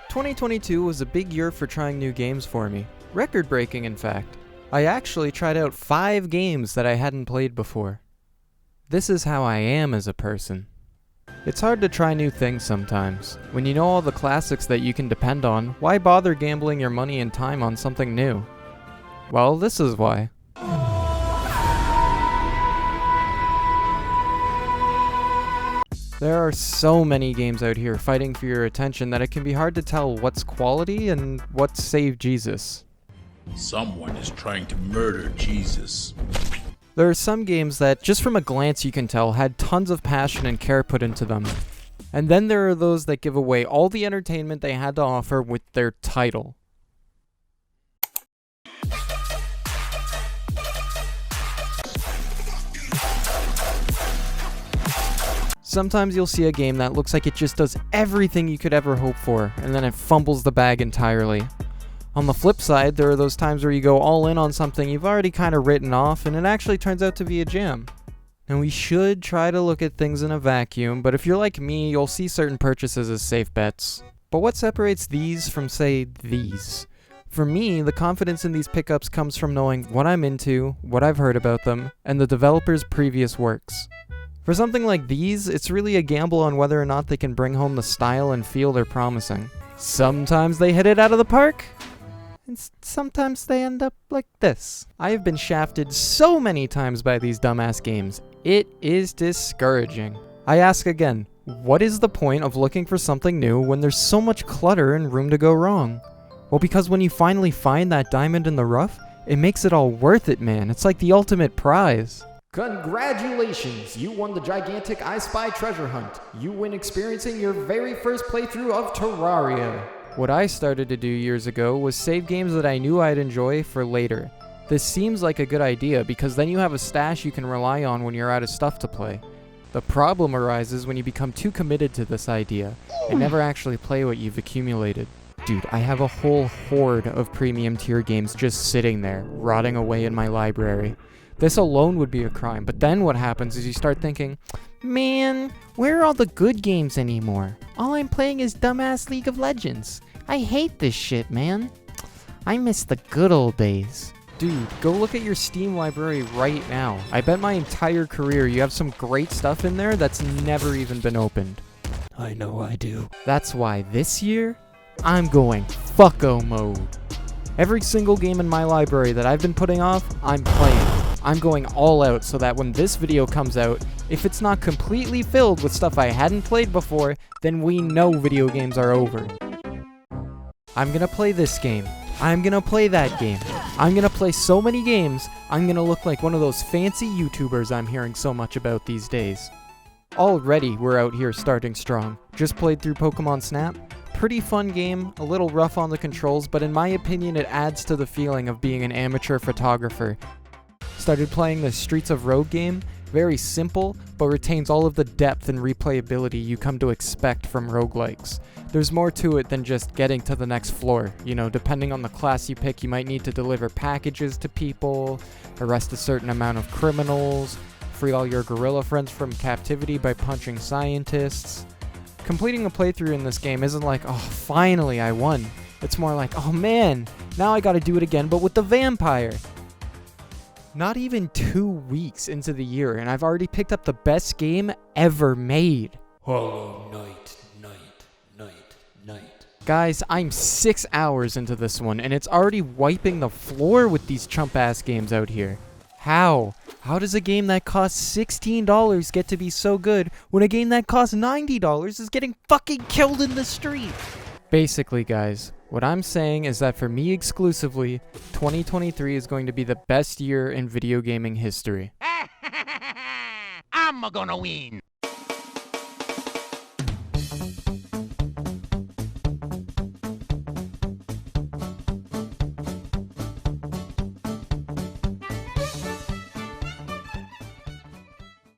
2022 was a big year for trying new games for me. Record-breaking, in fact. I actually tried out 5 games that I hadn't played before. This is how I am as a person. It's hard to try new things sometimes. When you know all the classics that you can depend on, why bother gambling your money and time on something new? Well, this is why. There are so many games out here fighting for your attention that it can be hard to tell what's quality and what's save Jesus. Someone is trying to murder Jesus. There are some games that, just from a glance you can tell, had tons of passion and care put into them. And then there are those that give away all the entertainment they had to offer with their title. Sometimes you'll see a game that looks like it just does everything you could ever hope for, and then it fumbles the bag entirely. On the flip side, there are those times where you go all in on something you've already kind of written off, and it actually turns out to be a jam. And we should try to look at things in a vacuum, but if you're like me, you'll see certain purchases as safe bets. But what separates these from, say, these? For me, the confidence in these pickups comes from knowing what I'm into, what I've heard about them, and the developer's previous works. For something like these, it's really a gamble on whether or not they can bring home the style and feel they're promising. Sometimes they hit it out of the park, and sometimes they end up like this. I have been shafted so many times by these dumbass games. It is discouraging. I ask again, what is the point of looking for something new when there's so much clutter and room to go wrong? Well, because when you finally find that diamond in the rough, it makes it all worth it, man. It's like the ultimate prize. Congratulations! You won the gigantic I Spy treasure hunt. You win experiencing your very first playthrough of Terraria. What I started to do years ago was save games that I knew I'd enjoy for later. This seems like a good idea because then you have a stash you can rely on when you're out of stuff to play. The problem arises when you become too committed to this idea and never actually play what you've accumulated. Dude, I have a whole horde of premium tier games just sitting there, rotting away in my library. This alone would be a crime, but then what happens is you start thinking, man, where are all the good games anymore? All I'm playing is dumbass League of Legends. I hate this shit, man. I miss the good old days. Dude, go look at your Steam library right now. I bet my entire career you have some great stuff in there that's never even been opened. I know I do. That's why this year, I'm going fucko mode. Every single game in my library that I've been putting off, I'm playing. I'm going all out so that when this video comes out, if it's not completely filled with stuff I hadn't played before, then we know video games are over. I'm gonna play this game. I'm gonna play that game. I'm gonna play so many games, I'm gonna look like one of those fancy YouTubers I'm hearing so much about these days. Already, we're out here starting strong. Just played through Pokemon Snap. Pretty fun game, a little rough on the controls, but in my opinion it adds to the feeling of being an amateur photographer. Started playing the Streets of Rogue game, very simple, but retains all of the depth and replayability you come to expect from roguelikes. There's more to it than just getting to the next floor. You know, depending on the class you pick, you might need to deliver packages to people, arrest a certain amount of criminals, free all your gorilla friends from captivity by punching scientists. Completing a playthrough in this game isn't like, oh, finally I won. It's more like, oh man, now I gotta do it again, but with the vampire. Not even 2 weeks into the year, and I've already picked up the best game ever made. Hollow Knight. Guys, I'm 6 hours into this one, and it's already wiping the floor with these chump-ass games out here. How? How does a game that costs $16 get to be so good when a game that costs $90 is getting fucking killed in the street? Basically, guys, what I'm saying is that for me exclusively, 2023 is going to be the best year in video gaming history. I'm gonna win.